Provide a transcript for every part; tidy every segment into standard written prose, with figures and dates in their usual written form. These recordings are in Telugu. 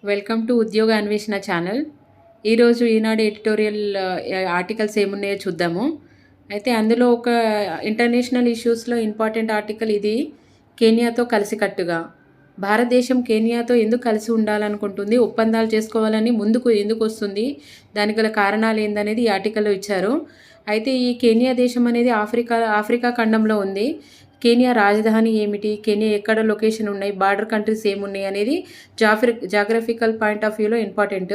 వెల్కమ్ టు ఉద్యోగ అన్వేషణ ఛానల్. ఈరోజు ఈనాడు ఎడిటోరియల్ ఆర్టికల్స్ ఏమున్నాయో చూద్దాము. అయితే అందులో ఒక ఇంటర్నేషనల్ ఇష్యూస్లో ఇంపార్టెంట్ ఆర్టికల్ ఇది. కెనియాతో కలిసికట్టుగా భారతదేశం కెనియాతో ఎందుకు కలిసి ఉండాలనుకుంటుంది, ఒప్పందాలు చేసుకోవాలని ముందుకు ఎందుకు వస్తుంది, దానికి గల కారణాలు ఏందనేది ఈ ఆర్టికల్లో ఇచ్చారు. అయితే ఈ కెనియా దేశం అనేది ఆఫ్రికా ఖండంలో ఉంది. కెనియా రాజధాని ఏమిటి, కెనియా ఎక్కడ లొకేషన్ ఉన్నాయి, బార్డర్ కంట్రీస్ ఏమున్నాయి అనేది జాగ్రఫికల్ పాయింట్ ఆఫ్ వ్యూలో ఇంపార్టెంట్.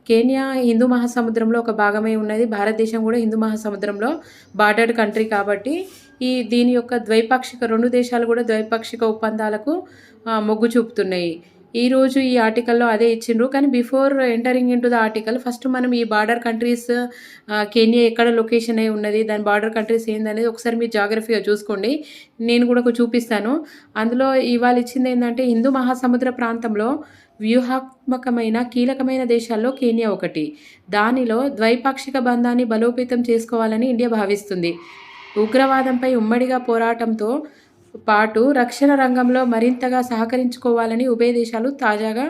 కెనియా హిందూ మహాసముద్రంలో ఒక భాగమై ఉన్నది. భారతదేశం కూడా హిందూ మహాసముద్రంలో బార్డర్డ్ కంట్రీ కాబట్టి దీని యొక్క రెండు దేశాలు కూడా ద్వైపాక్షిక ఒప్పందాలకు మొగ్గు చూపుతున్నాయి. ఈరోజు ఈ ఆర్టికల్లో అదే ఇచ్చిండ్రు. కానీ before entering in to the article first మనం ఈ బార్డర్ కంట్రీస్ కెనియా ఎక్కడ లొకేషన్ అయి ఉన్నది, దాని బార్డర్ కంట్రీస్ ఏందనేది ఒకసారి మీరు జాగ్రఫీగా చూసుకోండి. నేను కూడా చూపిస్తాను. అందులో ఇవాళ ఇచ్చింది ఏంటంటే హిందూ మహాసముద్ర ప్రాంతంలో వ్యూహాత్మకమైన కీలకమైన దేశాల్లో కెనియా ఒకటి. దానిలో ద్వైపాక్షిక బంధాన్ని బలోపేతం చేసుకోవాలని ఇండియా భావిస్తుంది. ఉగ్రవాదంపై ఉమ్మడిగా పోరాటంతో పాటు రక్షణ రంగంలో మరింతగా సహకరించుకోవాలని ఉభయ దేశాలు తాజాగా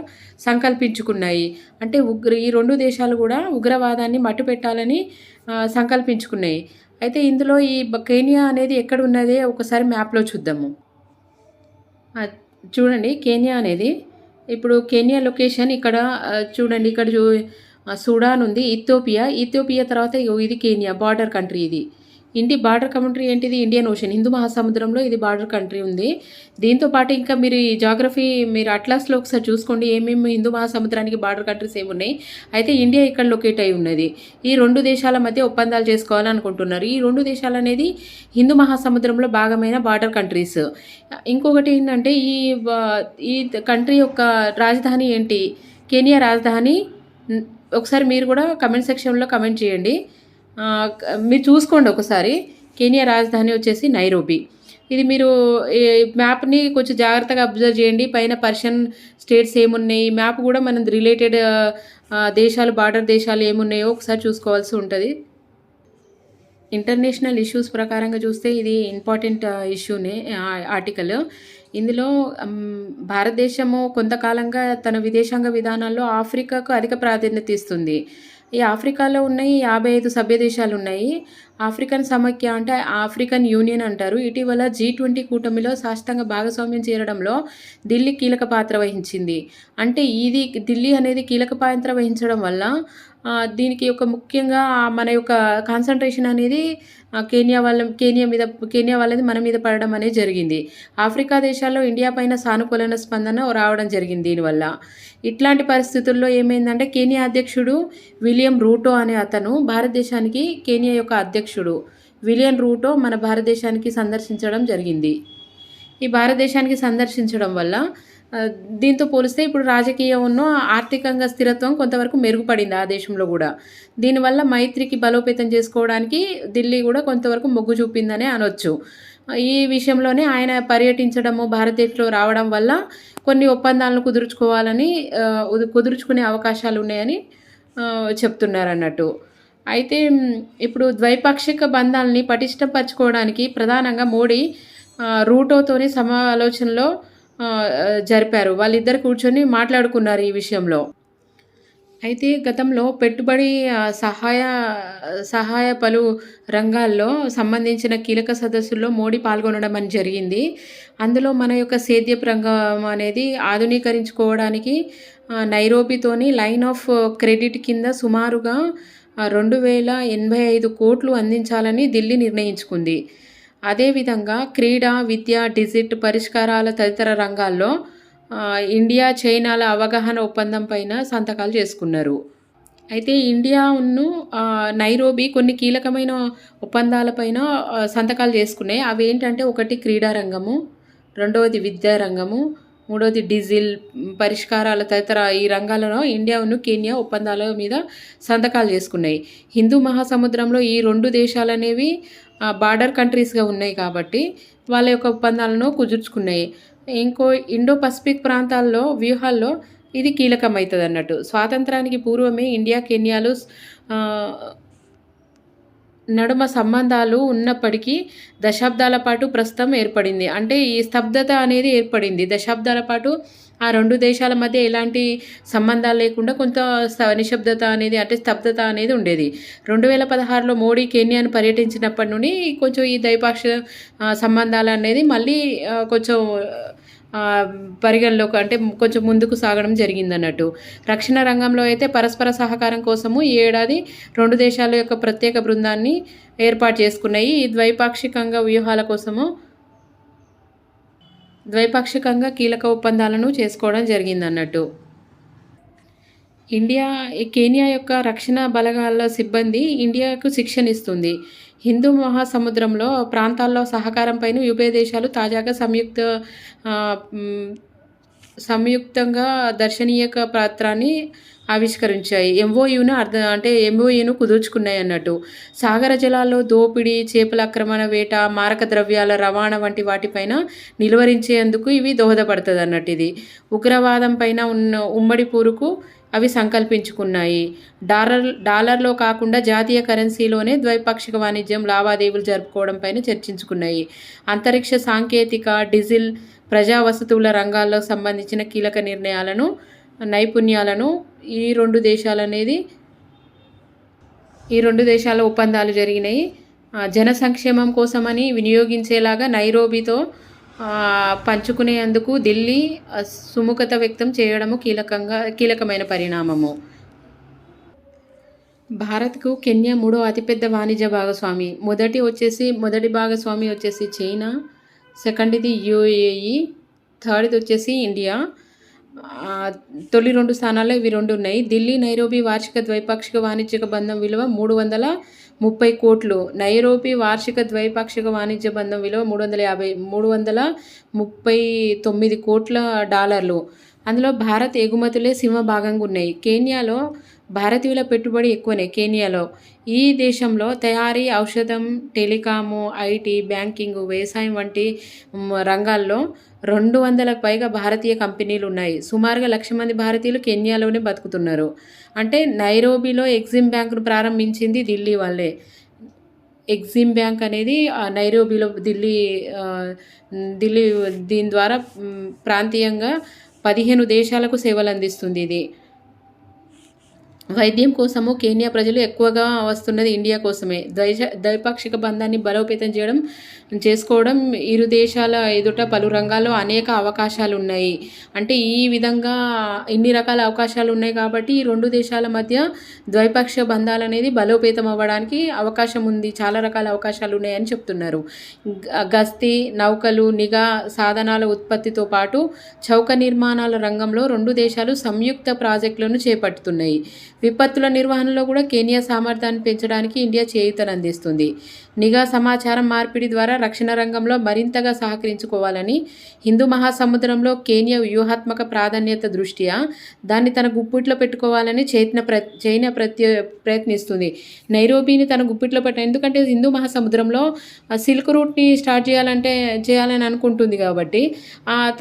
సంకల్పించుకున్నాయి. అంటే ఈ రెండు దేశాలు కూడా ఉగ్రవాదాన్ని మట్టుపెట్టాలని సంకల్పించుకున్నాయి. అయితే ఇందులో ఈ కెనియా అనేది ఎక్కడ ఉన్నదే ఒకసారి మ్యాప్లో చూద్దాము. చూడండి, కెనియా అనేది ఇప్పుడు కెనియా లొకేషన్ ఇక్కడ చూడండి. ఇక్కడ సుడాన్ ఉంది, ఇథియోపియా తర్వాత ఇది కెనియా బార్డర్ కంట్రీ. ఇది బార్డర్ కంట్రీ ఏంటిది, ఇండియన్ ఓషన్, హిందూ మహాసముద్రంలో ఇది బార్డర్ కంట్రీ ఉంది. దీంతో పాటు ఇంకా మీరు ఈ జాగ్రఫీ మీరు అట్లాస్లో ఒకసారి చూసుకోండి ఏమేమి హిందూ మహాసముద్రానికి బార్డర్ కంట్రీస్ ఏమున్నాయి. అయితే ఇండియా ఇక్కడ లొకేట్ అయి ఉన్నది. ఈ రెండు దేశాల మధ్య ఒప్పందాలు చేసుకోవాలనుకుంటున్నారు. ఈ రెండు దేశాలు అనేది హిందూ మహాసముద్రంలో భాగమైన బార్డర్ కంట్రీస్. ఇంకొకటి ఏంటంటే ఈ కంట్రీ యొక్క రాజధాని ఏంటి, కెనియా రాజధాని ఒకసారి మీరు కూడా కమెంట్ సెక్షన్లో కమెంట్ చేయండి. మీరు చూసుకోండి ఒకసారి. కెనియా రాజధాని వచ్చేసి నైరోబీ. ఇది మీరు మ్యాప్ని కొంచెం జాగ్రత్తగా అబ్జర్వ్ చేయండి. పైన పర్షియన్ స్టేట్స్ ఏమున్నాయి, మ్యాప్ కూడా మనం రిలేటెడ్ దేశాలు బార్డర్ దేశాలు ఏమున్నాయో ఒకసారి చూసుకోవాల్సి ఉంటుంది. ఇంటర్నేషనల్ ఇష్యూస్ ప్రకారంగా చూస్తే ఇది ఇంపార్టెంట్ ఇష్యూనే ఆర్టికల్. ఇందులో భారతదేశము కొంతకాలంగా తన విదేశాంగ విధానాల్లో ఆఫ్రికాకు అధిక ప్రాధాన్యత ఇస్తుంది. ఈ ఆఫ్రికాలో ఉన్నాయి 55 సభ్య దేశాలు ఉన్నాయి. ఆఫ్రికన్ సమైక్య అంటే ఆఫ్రికన్ యూనియన్ అంటారు. ఇటీవల G20 కూటమిలో శాశ్వతంగా భాగస్వామ్యం చేరడంలో ఢిల్లీ కీలక పాత్ర వహించింది. అంటే ఢిల్లీ అనేది కీలక పాత్ర వహించడం వల్ల దీనికి ఒక ముఖ్యంగా మన యొక్క కాన్సన్ట్రేషన్ అనేది కెనియా వాళ్ళది మన మీద పడడం అనేది జరిగింది. ఆఫ్రికా దేశాల్లో ఇండియా పైన సానుకూల స్పందన రావడం జరిగింది. దీనివల్ల ఇట్లాంటి పరిస్థితుల్లో ఏమైందంటే కెనియా అధ్యక్షుడు విలియం రూటో అనే అతను భారతదేశానికి, కెనియా యొక్క అధ్యక్షుడు విలియం రూటో మన భారతదేశానికి సందర్శించడం జరిగింది. ఈ భారతదేశానికి సందర్శించడం వల్ల దీంతో పోలిస్తే ఇప్పుడు రాజకీయంలో ఆర్థికంగా స్థిరత్వం కొంతవరకు మెరుగుపడింది ఆ దేశంలో కూడా. దీనివల్ల మైత్రికి బలోపేతం చేసుకోవడానికి ఢిల్లీ కూడా కొంతవరకు మొగ్గు చూపిందనే అనొచ్చు. ఈ విషయంలోనే ఆయన పర్యటించడము, భారతదేశంలో రావడం వల్ల కొన్ని ఒప్పందాలను కుదుర్చుకునే అవకాశాలు ఉన్నాయని చెప్తున్నారు అన్నట్టు. అయితే ఇప్పుడు ద్వైపాక్షిక బంధాలని పటిష్టపరచుకోవడానికి ప్రధానంగా మోడీ రూటోతోని సమాలోచనలో జరిపారు. వాళ్ళిద్దరు కూర్చొని మాట్లాడుకున్నారు ఈ విషయంలో. అయితే గతంలో పెట్టుబడి సహాయ పలు రంగాల్లో సంబంధించిన కీలక సదస్సుల్లో మోడీ పాల్గొనడం అని జరిగింది. అందులో మన యొక్క సేద్యపు రంగం అనేది ఆధునీకరించుకోవడానికి నైరోబీతోని లైన్ ఆఫ్ క్రెడిట్ కింద సుమారుగా 2085 కోట్లు అందించాలని ఢిల్లీ నిర్ణయించుకుంది. అదేవిధంగా క్రీడా, విద్య, పరిష్కారాల తదితర రంగాల్లో ఇండియా, చైనాల అవగాహన ఒప్పందం పైన సంతకాలు చేసుకున్నారు. అయితే నైరోబీ కొన్ని కీలకమైన ఒప్పందాలపైన సంతకాలు చేసుకున్నాయి. అవి ఏంటంటే ఒకటి క్రీడా రంగము, రెండవది విద్యా రంగము, మూడవది పరిష్కారాల తదితర ఈ రంగాలలో ఇండియాను కెనియా ఒప్పందాల మీద సంతకాలు చేసుకున్నాయి. హిందూ మహాసముద్రంలో ఈ రెండు దేశాలు అనేవి బార్డర్ కంట్రీస్గా ఉన్నాయి కాబట్టి వాళ్ళ యొక్క ఒప్పందాలను కుదుర్చుకున్నాయి. ఇండో పసిఫిక్ ప్రాంతాల్లో వ్యూహాల్లో ఇది కీలకమవుతుంది అన్నట్టు. స్వాతంత్రానికి పూర్వమే ఇండియా, కెనియాలు నడుమ సంబంధాలు ఉన్నప్పటికీ దశాబ్దాల పాటు ప్రస్తుతం ఏర్పడింది. అంటే ఈ స్తబ్దత అనేది ఏర్పడింది. దశాబ్దాల పాటు ఆ 2 దేశాల మధ్య ఎలాంటి సంబంధాలు లేకుండా కొంత నిశ్శబ్దత అనేది అంటే స్తబ్దత అనేది ఉండేది. 2016లో మోడీ కెన్యాను పర్యటించినప్పటి నుండి కొంచెం ఈ ద్వైపాక్షిక సంబంధాలనేది మళ్ళీ కొంచెం పరిగణలోకి అంటే కొంచెం ముందుకు సాగడం జరిగిందన్నట్టు. రక్షణ రంగంలో అయితే పరస్పర సహకారం కోసము ఈ ఏడాది 2 దేశాల యొక్క ప్రత్యేక బృందాన్ని ఏర్పాటు చేసుకున్నాయి. ఈ ద్వైపాక్షికంగా కీలక ఒప్పందాలను చేసుకోవడం జరిగిందన్నట్టు. కెనియా యొక్క రక్షణ బలగాల సిబ్బంది ఇండియాకు శిక్షణ ఇస్తుంది. హిందూ మహాసముద్రంలో ప్రాంతాల్లో సహకారంపైన ఉభయ దేశాలు తాజాగా ఆహ్, హ్మ్, సంయుక్తంగా దర్శనీయ పత్రాన్ని ఆవిష్కరించాయి. ఎంఓయూను కుదుర్చుకున్నాయన్నట్టు. సాగర జలాల్లో దోపిడీ, చేపల ఆక్రమణ, వేట, మారక ద్రవ్యాల రవాణా వంటి వాటిపైన నిలువరించేందుకు ఇవి దోహదపడతదన్నట్టు ఇది. ఉగ్రవాదం పైన ఉన్న ఉమ్మడి పోరుకు అవి సంకల్పించుకున్నాయి. డాలర్‌లో కాకుండా జాతీయ కరెన్సీలోనే ద్వైపాక్షిక వాణిజ్యం లావాదేవీలు జరుపుకోవడం పైన చర్చించుకున్నాయి. అంతరిక్ష సాంకేతిక, డీజిల్, ప్రజా వసతుల రంగాల్లో సంబంధించిన కీలక నైపుణ్యాలను ఈ 2 దేశాల ఒప్పందాలు జరిగినాయి. జన సంక్షేమం కోసమని వినియోగించేలాగా నైరోబీతో పంచుకునేందుకు ఢిల్లీ సుముఖత వ్యక్తం చేయడము కీలకమైన పరిణామము. భారత్‌కు కెన్యా మూడో అతిపెద్ద వాణిజ్య భాగస్వామి. మొదటి భాగస్వామి వచ్చేసి చైనా, సెకండ్‌ది యూఏఈ, థర్డ్‌ది వచ్చేసి ఇండియా. తొలి 2 స్థానాల్లో ఇవి 2 ఉన్నాయి. ఢిల్లీ, నైరోబీ వార్షిక ద్వైపాక్షిక వాణిజ్యక బంధం విలువ 330 కోట్లు. నైరోబీ వార్షిక ద్వైపాక్షిక వాణిజ్య బంధం విలువ 339 కోట్ల డాలర్లు. అందులో భారత్ ఎగుమతులే సింహభాగంగా ఉన్నాయి. కెన్యాలో భారతీయుల పెట్టుబడి ఎక్కువనే కెన్యాలో. ఈ దేశంలో తయారీ, ఔషధం, టెలికాము, ఐటీ, బ్యాంకింగు, వ్యవసాయం వంటి రంగాల్లో 200లకు పైగా భారతీయ కంపెనీలున్నాయి. సుమారుగా 1,00,000 మంది భారతీయులు కెన్యాలోనే బతుకుతున్నారు. అంటే నైరోబీలో ఎగ్జిమ్ బ్యాంక్‌ను ప్రారంభించింది ఢిల్లీ వాళ్ళే. ఎగ్జిమ్ బ్యాంక్ అనేది నైరోబీలో ఢిల్లీ దీని ద్వారా ప్రాంతీయంగా 15 దేశాలకు సేవలందిస్తుంది ఇది. వైద్యం కోసము కెన్యా ప్రజలు ఎక్కువగా వస్తున్నది ఇండియా కోసమే. ద్వైపాక్షిక బంధాన్ని బలోపేతం చేసుకోవడం ఇరు దేశాల ఎదుట పలు రంగాల్లో అనేక అవకాశాలున్నాయి. అంటే ఈ విధంగా ఇన్ని రకాల అవకాశాలు ఉన్నాయి కాబట్టి ఈ 2 దేశాల మధ్య ద్వైపాక్షిక బంధాలనేది బలోపేతం అవ్వడానికి అవకాశం ఉంది. చాలా రకాల అవకాశాలు ఉన్నాయని చెప్తున్నారు. గస్తీ, నౌకలు, నిఘా సాధనాల ఉత్పత్తితో పాటు చౌక నిర్మాణాల రంగంలో 2 దేశాలు సంయుక్త ప్రాజెక్టులను చేపడుతున్నాయి. విపత్తుల నిర్వహణలో కూడా కెన్యా సామర్థ్యాన్ని పెంచడానికి ఇండియా చేయూతనందిస్తుంది. నిఘా సమాచారం మార్పిడి ద్వారా రక్షణ రంగంలో మరింతగా సహకరించుకోవాలని, హిందూ మహాసముద్రంలో కెన్యా వ్యూహాత్మక ప్రాధాన్యత దృష్ట్యా దాన్ని తన గుప్పిట్లో పెట్టుకోవాలని చైనా ప్రయత్నిస్తుంది. నైరోబీని తన గుప్పిట్లో ఎందుకంటే హిందూ మహాసముద్రంలో సిల్క్ రూట్‌ని స్టార్ట్ చేయాలని అనుకుంటుంది కాబట్టి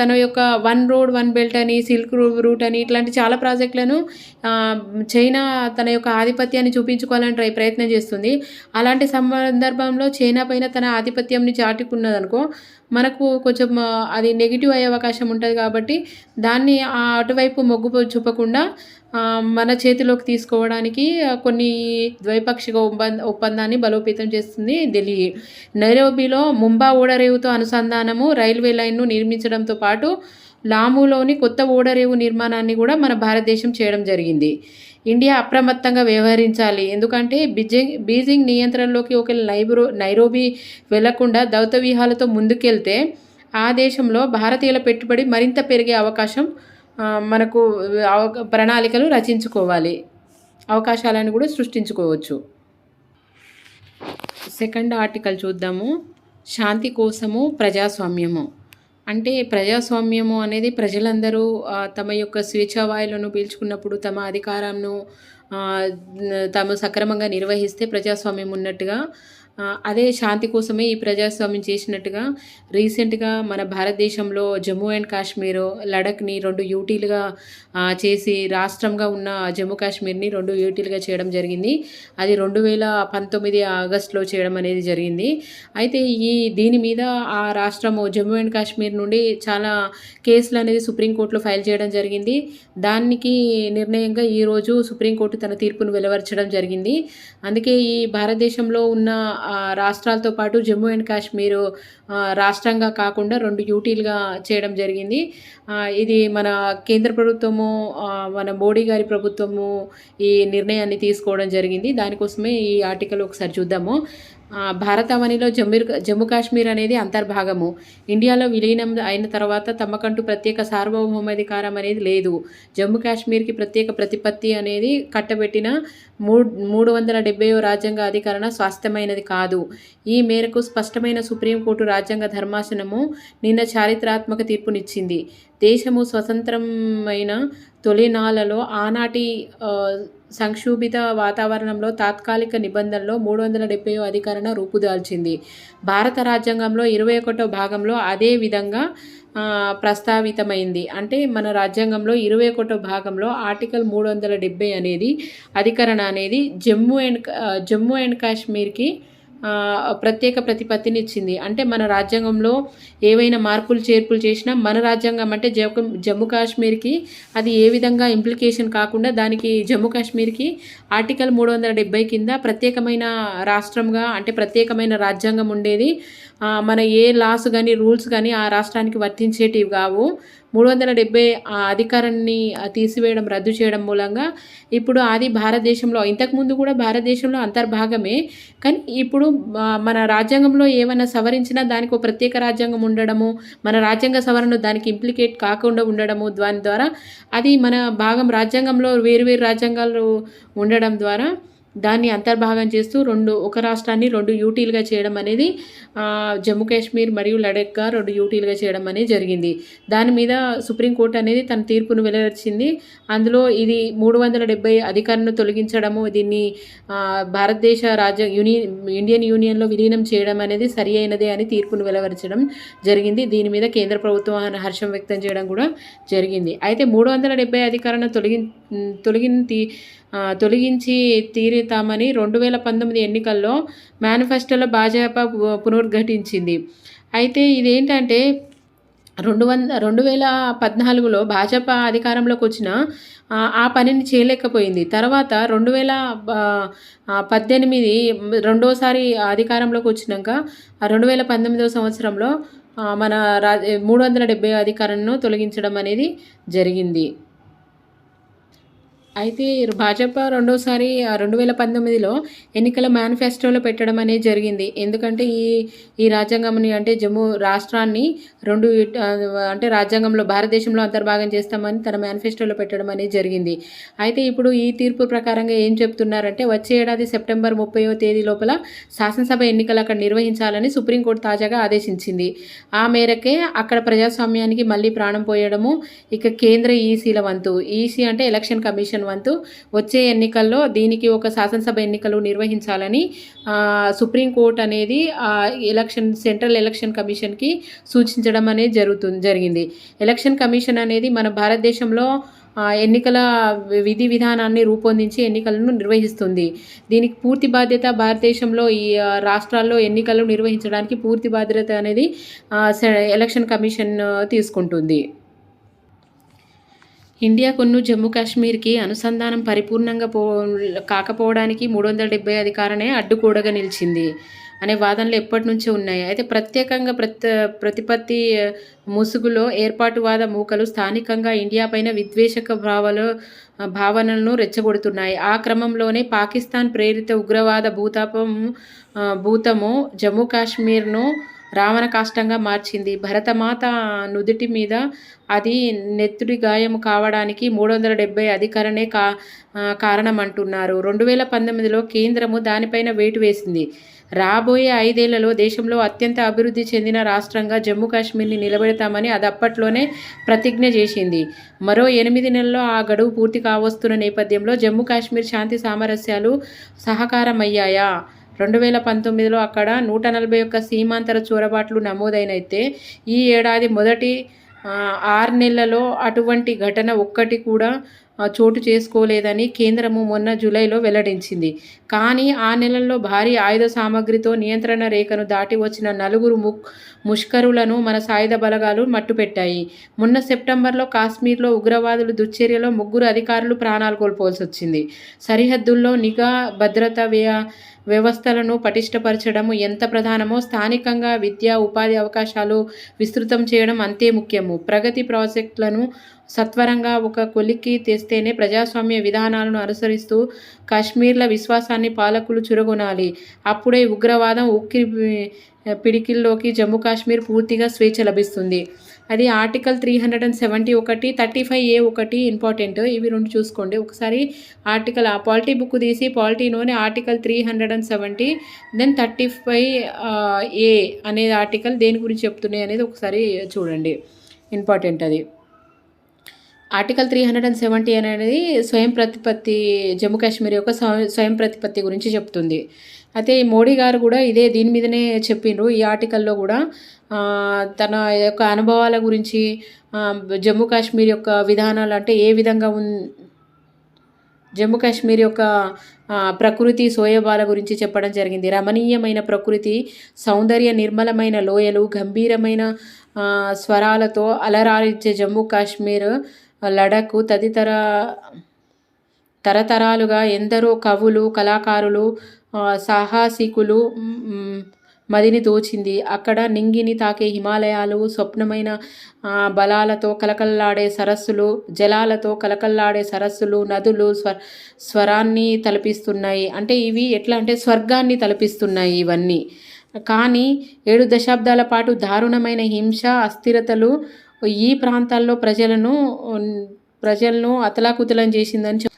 తన యొక్క వన్ రోడ్ వన్ బెల్ట్ అని, సిల్క్ రూట్ అని ఇట్లాంటి చాలా ప్రాజెక్టులను చైనా తన యొక్క ఆధిపత్యాన్ని చూపించుకోవాలని ప్రయత్నం చేస్తుంది. అలాంటి సందర్భంలో చైనా పైన తన ఆధిపత్యంని చాటుకున్నదనుకో మనకు కొంచెం అది నెగిటివ్ అయ్యే అవకాశం ఉంటుంది కాబట్టి దాన్ని అటువైపు మొగ్గు చూపకుండా మన చేతిలోకి తీసుకోవడానికి కొన్ని ద్వైపాక్షిక ఒప్పందాన్ని బలోపేతం చేస్తుంది ఢిల్లీ. నైరోబీలో ముంబా ఓడరేవుతో అనుసంధానము రైల్వే లైన్‌ను నిర్మించడంతో పాటు లామూలోని కొత్త ఓడరేవు నిర్మాణాన్ని కూడా మన భారతదేశం చేయడం జరిగింది. ఇండియా అప్రమత్తంగా వ్యవహరించాలి. ఎందుకంటే బీజింగ్ నియంత్రణలోకి ఒకవేళ నైరోబీ వెళ్లకుండా దౌత్య వ్యూహాలతో ముందుకెళ్తే ఆ దేశంలో భారతీయుల పెట్టుబడి మరింత పెరిగే అవకాశం మనకు ప్రణాళికలు రచించుకోవాలి. అవకాశాలను కూడా సృష్టించుకోవచ్చు. సెకండ్ ఆర్టికల్ చూద్దాము. శాంతి కోసము ప్రజాస్వామ్యము. అంటే ప్రజాస్వామ్యము అనేది ప్రజలందరూ తమ యొక్క స్వేచ్ఛా వాయువులను పీల్చుకున్నప్పుడు తమ అధికారంను తాము సక్రమంగా నిర్వహిస్తే ప్రజాస్వామ్యం ఉన్నట్టుగా అదే శాంతి కోసమే ఈ ప్రజాస్వామ్యం చేసినట్టుగా రీసెంట్‌గా మన భారతదేశంలో జమ్మూ అండ్ కాశ్మీర్, లడఖ్‌ని 2 యూటీలుగా చేసి రాష్ట్రంగా ఉన్న జమ్మూ కాశ్మీర్‌ని 2 యూటీలుగా చేయడం జరిగింది. అది 2019 ఆగస్టులో చేయడం అనేది జరిగింది. అయితే దీని మీద ఆ రాష్ట్రము జమ్మూ అండ్ కాశ్మీర్ నుండి చాలా కేసులనేది సుప్రీంకోర్టులో ఫైల్ చేయడం జరిగింది. దానికి నిర్ణయంగా ఈరోజు సుప్రీంకోర్టు తన తీర్పును వెలువరించడం జరిగింది. అందుకే ఈ భారతదేశంలో ఉన్న రాష్ట్రాలతో పాటు జమ్మూ అండ్ కాశ్మీర్ రాష్ట్రంగా కాకుండా 2 యూటీలుగా చేయడం జరిగింది. ఇది మన కేంద్ర ప్రభుత్వము, మన మోడీ గారి ప్రభుత్వము ఈ నిర్ణయాన్ని తీసుకోవడం జరిగింది. దానికోసమే ఈ ఆర్టికల్ ఒకసారి చూద్దాము. భారతావనిలో జమ్మూ కాశ్మీర్ అనేది అంతర్భాగము. ఇండియాలో విలీనం అయిన తర్వాత తమకంటూ ప్రత్యేక సార్వభౌమాధికారం అనేది లేదు. జమ్మూ కాశ్మీర్కి ప్రత్యేక ప్రతిపత్తి అనేది కట్టబెట్టిన 370వ రాజ్యాంగ అధికరణ స్వాస్థ్యమైనది కాదు. ఈ మేరకు స్పష్టమైన సుప్రీంకోర్టు రాజ్యాంగ ధర్మాసనము నిన్న చారిత్రాత్మక తీర్పునిచ్చింది. దేశము స్వతంత్రమైన తొలినాళ్లలో ఆనాటి సంక్షోభిత వాతావరణంలో తాత్కాలిక నిబంధనలో 370వ అధికరణ రూపుదాల్చింది. భారత రాజ్యాంగంలో 21వ భాగంలో అదే విధంగా ప్రస్తావితమైంది. అంటే మన రాజ్యాంగంలో 21వ భాగంలో ఆర్టికల్ 370 అనేది అధికరణ అనేది జమ్మూ అండ్ కాశ్మీర్కి ప్రత్యేక ప్రతిపత్తిని ఇచ్చింది. అంటే మన రాజ్యాంగంలో ఏవైనా మార్పులు చేర్పులు చేసినా మన రాజ్యాంగం అంటే జమ్మూ కాశ్మీర్కి అది ఏ విధంగా ఇంప్లికేషన్ కాకుండా దానికి జమ్మూ కాశ్మీర్కి ఆర్టికల్ 370 కింద ప్రత్యేకమైన రాష్ట్రంగా అంటే ప్రత్యేకమైన రాజ్యాంగం ఉండేది. మన ఏ లాస్ కానీ రూల్స్ కానీ ఆ రాష్ట్రానికి వర్తించేటివి కావు. 370 అధికారాన్ని తీసివేయడం, రద్దు చేయడం మూలంగా ఇప్పుడు అది భారతదేశంలో ఇంతకుముందు కూడా భారతదేశంలో అంతర్భాగమే. కానీ ఇప్పుడు మన రాజ్యాంగంలో ఏమైనా సవరించినా దానికి ఒక ప్రత్యేక రాజ్యాంగం ఉండడము, మన రాజ్యాంగ సవరణ దానికి ఇంప్లికేట్ కాకుండా ఉండడము, దాని ద్వారా అది మన భాగం రాజ్యాంగంలో వేరు వేరు రాజ్యాంగాలు ఉండడం ద్వారా దాన్ని అంతర్భాగం చేస్తూ ఒక రాష్ట్రాన్ని 2 యూటీలుగా చేయడం అనేది జమ్మూ కాశ్మీర్ మరియు లడఖ్గా 2 యూటీలుగా చేయడం అనేది జరిగింది. దాని మీద సుప్రీంకోర్టు అనేది తన తీర్పును వెలువరించింది. అందులో ఇది 370 అధికారాన్ని తొలగించడము, దీన్ని భారతదేశ ఇండియన్ యూనియన్లో విలీనం చేయడం అనేది సరి అయినదే అని తీర్పును వెలువరించడం జరిగింది. దీని మీద కేంద్ర ప్రభుత్వం హర్షం వ్యక్తం చేయడం కూడా జరిగింది. అయితే 370 అధికారాన్ని తొలగించి తీరుతామని 2019 ఎన్నికల్లో మేనిఫెస్టోలో భాజపా పునరుద్ఘాటించింది. అయితే ఇదేంటంటే 2014లో భాజపా అధికారంలోకి వచ్చిన ఆ పనిని చేయలేకపోయింది. తర్వాత 2018 రెండోసారి అధికారంలోకి వచ్చినాక 2019వ సంవత్సరంలో మన 370 అధికారాన్ని తొలగించడం అనేది జరిగింది. అయితే భాజపా రెండోసారి 2019లో ఎన్నికల మేనిఫెస్టోలో పెట్టడం అనేది జరిగింది. ఎందుకంటే ఈ రాజ్యాంగంని అంటే జమ్మూ రాష్ట్రాన్ని 2 అంటే రాజ్యాంగంలో భారతదేశంలో అంతర్భాగం చేస్తామని తన మేనిఫెస్టోలో పెట్టడం అనేది జరిగింది. అయితే ఇప్పుడు ఈ తీర్పు ప్రకారంగా ఏం చెప్తున్నారంటే వచ్చే ఏడాది సెప్టెంబర్ 30వ తేదీ లోపల శాసనసభ ఎన్నికలు అక్కడ నిర్వహించాలని సుప్రీంకోర్టు తాజాగా ఆదేశించింది. ఆ మేరకే అక్కడ ప్రజాస్వామ్యానికి మళ్ళీ ప్రాణం పోయడము ఇక కేంద్ర ఈసీల వంతు. ఈసీ అంటే ఎలక్షన్ కమిషన్ వంతు వచ్చే ఎన్నికల్లో దీనికి ఒక శాసనసభ ఎన్నికలు నిర్వహించాలని సుప్రీంకోర్టు అనేది సెంట్రల్ ఎలక్షన్ కమిషన్కి సూచించడం అనేది జరిగింది. ఎలక్షన్ కమిషన్ అనేది మన భారతదేశంలో ఎన్నికల విధి విధానాన్ని రూపొందించి ఎన్నికలను నిర్వహిస్తుంది. దీనికి పూర్తి బాధ్యత భారతదేశంలో ఈ రాష్ట్రాల్లో ఎన్నికలు నిర్వహించడానికి పూర్తి బాధ్యత అనేది ఎలక్షన్ కమిషన్ తీసుకుంటుంది. ఇండియాకును జమ్మూ కాశ్మీర్కి అనుసంధానం పరిపూర్ణంగా కాకపోవడానికి 370 అధికారనే అడ్డుగోడగా నిలిచింది అనే వాదనలు ఎప్పటి నుంచో ఉన్నాయి. అయితే ప్రత్యేకంగా ప్రతిపత్తి ముసుగులో ఏర్పాటువాద మూకలు స్థానికంగా ఇండియాపైన విద్వేషక భావనలను రెచ్చగొడుతున్నాయి. ఆ క్రమంలోనే పాకిస్తాన్ ప్రేరిత ఉగ్రవాద భూతము జమ్మూ కాశ్మీర్ను రావణ కాష్టంగా మార్చింది. భరతమాత నుదుటి మీద అది నెత్తుడి గాయం కావడానికి 370 అధికరణే కారణమంటున్నారు. 2019లో కేంద్రము దానిపైన వేటు వేసింది. రాబోయే 5 ఏళ్లలో దేశంలో అత్యంత అభివృద్ధి చెందిన రాష్ట్రంగా జమ్మూ కాశ్మీర్ని నిలబెడతామని అది అప్పట్లోనే ప్రతిజ్ఞ చేసింది. మరో 8 నెలల్లో ఆ గడువు పూర్తి కావస్తున్న నేపథ్యంలో జమ్మూ కాశ్మీర్ శాంతి సామరస్యాలు సహకారమయ్యాయా 2019లో అక్కడ 141 సీమాంతర చొరబాట్లు నమోదైనైతే ఈ ఏడాది మొదటి 6 నెలల్లో అటువంటి ఘటన ఒక్కటి కూడా చోటు చేసుకోలేదని కేంద్రము మొన్న జూలైలో వెల్లడించింది. కానీ ఆ నెలల్లో భారీ ఆయుధ సామగ్రితో నియంత్రణ రేఖను దాటి వచ్చిన 4 ముష్కరులను మన సాయుధ బలగాలు మట్టుపెట్టాయి. మొన్న సెప్టెంబర్లో కాశ్మీర్లో ఉగ్రవాదుల దుశ్చర్యలో 3 అధికారులు ప్రాణాలు కోల్పోవాల్సొచ్చింది. సరిహద్దుల్లో నిఘా, భద్రతా వ్యవస్థలను పటిష్టపరచడం ఎంత ప్రధానమో స్థానికంగా విద్య, ఉపాధి అవకాశాలు విస్తృతం చేయడం అంతే ముఖ్యము. ప్రగతి ప్రాజెక్టులను సత్వరంగా ఒక కొలిక్కి తెస్తేనే ప్రజాస్వామ్య విధానాలను అనుసరిస్తూ కాశ్మీర్ల విశ్వాసాన్ని పాలకులు చురగొనాలి. అప్పుడే ఉగ్రవాదం పిడికిల్లోకి జమ్మూ కాశ్మీర్ పూర్తిగా స్వేచ్ఛ లభిస్తుంది. అది ఆర్టికల్ 371, 35A ఇంపార్టెంట్. ఇవి 2 చూసుకోండి. ఒకసారి ఆర్టికల్ పాలిటీ బుక్ తీసి పాలిటీలోని ఆర్టికల్ 370 దెన్ 35A అనేది ఆర్టికల్ దేని గురించి చెప్తున్నాయి అనేది ఒకసారి చూడండి. ఇంపార్టెంట్ అది. ఆర్టికల్ 370 అనేది స్వయం ప్రతిపత్తి, జమ్మూ కాశ్మీర్ యొక్క స్వయం ప్రతిపత్తి గురించి చెప్తుంది. అయితే మోడీ గారు కూడా దీని మీదనే చెప్పిండ్రు. ఈ ఆర్టికల్లో కూడా తన యొక్క అనుభవాల గురించి, జమ్మూ కాశ్మీర్ యొక్క విధానాలు అంటే ఏ విధంగా జమ్మూ కాశ్మీర్ యొక్క ప్రకృతి సోయబాల గురించి చెప్పడం జరిగింది. రమణీయమైన ప్రకృతి, సౌందర్య నిర్మలమైన లోయలు, గంభీరమైన స్వరాలతో అలరారించే జమ్మూ కాశ్మీర్, లడఖ్ తరతరాలుగా ఎందరో కవులు, కళాకారులు, సాహసికులు మదిని దోచింది. అక్కడ నింగిని తాకే హిమాలయాలు, స్వప్నమైన బలాలతో కలకల్లాడే సరస్సులు, జలాలతో కలకల్లాడే సరస్సులు, నదులు స్వరాన్ని తలపిస్తున్నాయి. అంటే ఇవి ఎట్లా అంటే స్వర్గాన్ని తలపిస్తున్నాయి ఇవన్నీ. కానీ 7 దశాబ్దాల పాటు దారుణమైన హింస, అస్థిరతలు ఈ ప్రాంతాల్లో ప్రజలను అతలాకుతలం చేసిందని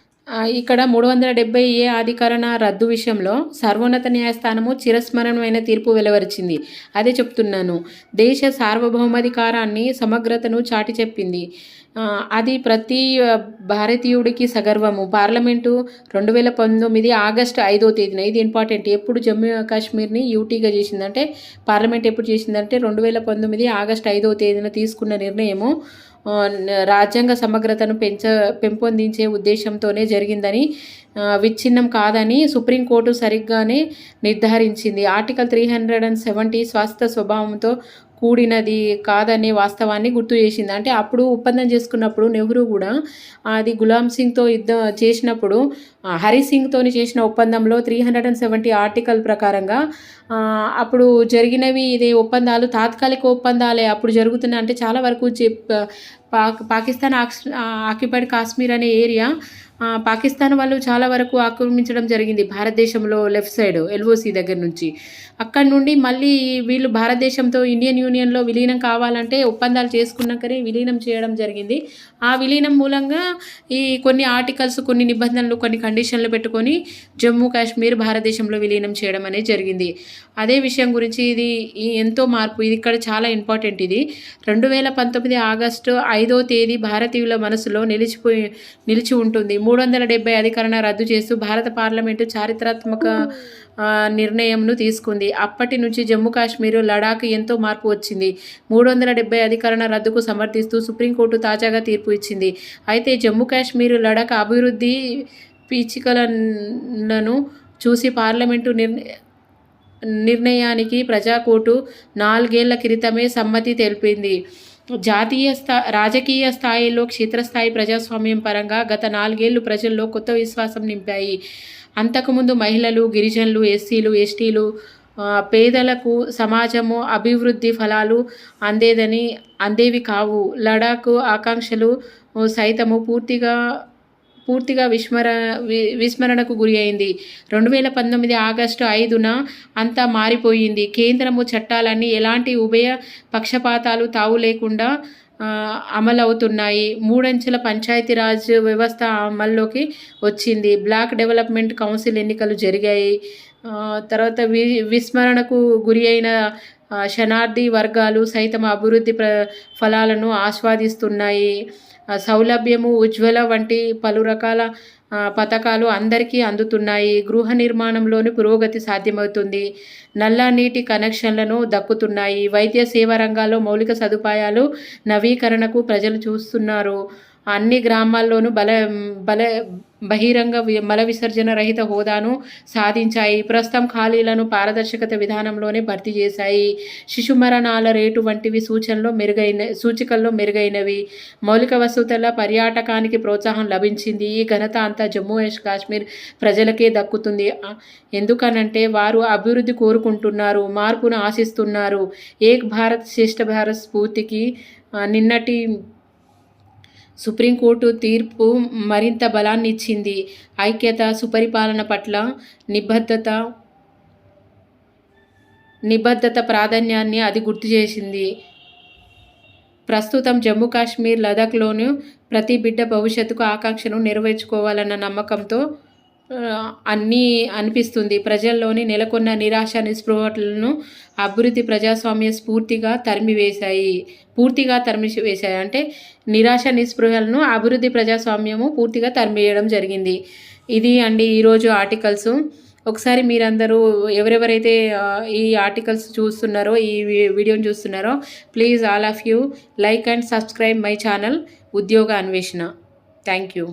ఇక్కడ 370A అధికరణ రద్దు విషయంలో సర్వోన్నత న్యాయస్థానము చిరస్మరణమైన తీర్పు వెలువరించింది. అదే చెప్తున్నాను. దేశ సార్వభౌమాధికారాన్ని, సమగ్రతను చాటి చెప్పింది. అది ప్రతి భారతీయుడికి సగర్వము. పార్లమెంటు 2019 ఆగస్టు 5వ తేదీన, ఇది ఇంపార్టెంట్, ఎప్పుడు జమ్మూ కాశ్మీర్ని యూటీగా చేసిందంటే పార్లమెంట్ ఎప్పుడు చేసిందంటే 2019 ఆగస్టు 5వ తేదీన తీసుకున్న నిర్ణయము రాజ్యాంగ సమగ్రతను పెంపొందించే ఉద్దేశంతోనే జరిగిందని, విచ్ఛిన్నం కాదని సుప్రీంకోర్టు సరిగ్గానే నిర్ధారించింది. ఆర్టికల్ 370 స్వాస్థ స్వభావంతో కూడినది కాదనే వాస్తవాన్ని గుర్తు చేసింది. అంటే అప్పుడు ఒప్పందం చేసుకున్నప్పుడు నెహ్రూ కూడా అది గులాం సింగ్తో యుద్ధం చేసినప్పుడు హరి సింగ్తో చేసిన ఒప్పందంలో 370 ఆర్టికల్ ప్రకారంగా అప్పుడు జరిగినవి ఒప్పందాలు తాత్కాలిక ఒప్పందాలే అప్పుడు జరుగుతున్నాయి. అంటే చాలా వరకు పాకిస్తాన్ ఆక్యుపైడ్ కాశ్మీర్ అనే ఏరియా పాకిస్తాన్ వాళ్ళు చాలా వరకు ఆక్రమించడం జరిగింది. భారతదేశంలో లెఫ్ట్ సైడ్ ఎల్ఓసి దగ్గర నుంచి అక్కడి నుండి మళ్ళీ వీళ్ళు భారతదేశంతో ఇండియన్ యూనియన్లో విలీనం కావాలంటే ఒప్పందాలు చేసుకున్నాకనే విలీనం చేయడం జరిగింది. ఆ విలీనం మూలంగా ఈ కొన్ని ఆర్టికల్స్, కొన్ని నిబంధనలు, కొన్ని కండిషన్లు పెట్టుకొని జమ్మూ కాశ్మీర్ భారతదేశంలో విలీనం చేయడం అనేది జరిగింది. అదే విషయం గురించి ఇది ఎంతో మార్పు, ఇది ఇక్కడ చాలా ఇంపార్టెంట్. ఇది 2019 ఆగస్టు 5వ తేదీ భారతీయుల మనసులో నిలిచి ఉంటుంది. 370 అధికరణ రద్దు చేస్తూ భారత పార్లమెంటు చారిత్రాత్మక నిర్ణయంను తీసుకుంది. అప్పటి నుంచి జమ్మూ కాశ్మీర్, లడాఖ్ ఎంతో మార్పు వచ్చింది. 370 అధికరణ రద్దుకు సమర్థిస్తూ సుప్రీంకోర్టు తాజాగా తీర్పు ఇచ్చింది. అయితే జమ్మూ కాశ్మీర్, లడాఖ్ అభివృద్ధి పీచికలను చూసి పార్లమెంటు నిర్ణయానికి ప్రజాకోర్టు 4 ఏళ్ల క్రితమే సమ్మతి తెలిపింది. రాజకీయ స్థాయిలో క్షేత్రస్థాయి ప్రజాస్వామ్యం పరంగా గత 4 ఏళ్లు ప్రజల్లో కొత్త విశ్వాసం నింపాయి. అంతకుముందు మహిళలు, గిరిజనులు, ఎస్సీలు, ఎస్టీలు, పేదలకు సమాజము అభివృద్ధి ఫలాలు అందేవి కావు. లడాఖ్ ఆకాంక్షలు సైతము పూర్తిగా విస్మరణకు గురి అయింది. 2019 ఆగస్టు 5న అంతా మారిపోయింది. కేంద్రము చట్టాలన్నీ ఎలాంటి ఉభయ పక్షపాతాలు తావు లేకుండా అమలవుతున్నాయి. 3 అంచెల పంచాయతీరాజ్ వ్యవస్థ అమల్లోకి వచ్చింది. బ్లాక్ డెవలప్మెంట్ కౌన్సిల్ ఎన్నికలు జరిగాయి. తర్వాత విస్మరణకు గురి అయిన శరణార్థి వర్గాలు సైతం అభివృద్ధి ఫలాలను ఆస్వాదిస్తున్నాయి. సౌలభ్యము, ఉజ్వల వంటి పలు రకాల పథకాలు అందరికీ అందుతున్నాయి. గృహ నిర్మాణంలోని పురోగతి సాధ్యమవుతుంది. నల్ల నీటి కనెక్షన్లను దక్కుతున్నాయి. వైద్య సేవా రంగాల్లో మౌలిక సదుపాయాలు నవీకరణకు ప్రజలు చూస్తున్నారు. అన్ని గ్రామాల్లోనూ బల బహిరంగ మల విసర్జన రహిత హోదాను సాధించాయి. ప్రస్తుతం ఖాళీలను పారదర్శకత విధానంలోనే భర్తీ చేశాయి. శిశు మరణాల రేటు వంటివి సూచికల్లో మెరుగైనవి. మౌలిక వసతుల పర్యాటకానికి ప్రోత్సాహం లభించింది. ఈ ఘనత అంతా జమ్మూ అండ్ కాశ్మీర్ ప్రజలకే దక్కుతుంది. ఎందుకనంటే వారు అభివృద్ధి కోరుకుంటున్నారు, మార్పును ఆశిస్తున్నారు. ఏక్ భారత్ శ్రేష్ఠ భారత్ స్ఫూర్తికి నిన్నటి సుప్రీంకోర్టు తీర్పు మరింత బలాన్నిచ్చింది. ఐక్యత, సుపరిపాలన పట్ల నిబద్ధత ప్రాధాన్యాన్ని అది గుర్తు చేసింది. ప్రస్తుతం జమ్మూ కాశ్మీర్, లదాఖ్లోని ప్రతి బిడ్డ భవిష్యత్తుకు ఆకాంక్షను నెరవేర్చుకోవాలన్న నమ్మకంతో అన్నీ అనిపిస్తుంది. ప్రజల్లోని నెలకొన్న నిరాశ, నిస్పృహలను అభివృద్ధి, ప్రజాస్వామ్య పూర్తిగా తరిమివేశాయి. అంటే నిరాశ, నిస్పృహలను అభివృద్ధి, ప్రజాస్వామ్యము పూర్తిగా తరిమివేయడం జరిగింది. ఇది అండి ఈరోజు ఆర్టికల్స్. ఒకసారి మీరందరూ ఎవరెవరైతే ఈ ఆర్టికల్స్ చూస్తున్నారో, ఈ వీడియోని చూస్తున్నారో, please all of you like and subscribe my channel ఉద్యోగ అన్వేషణ. Thank you.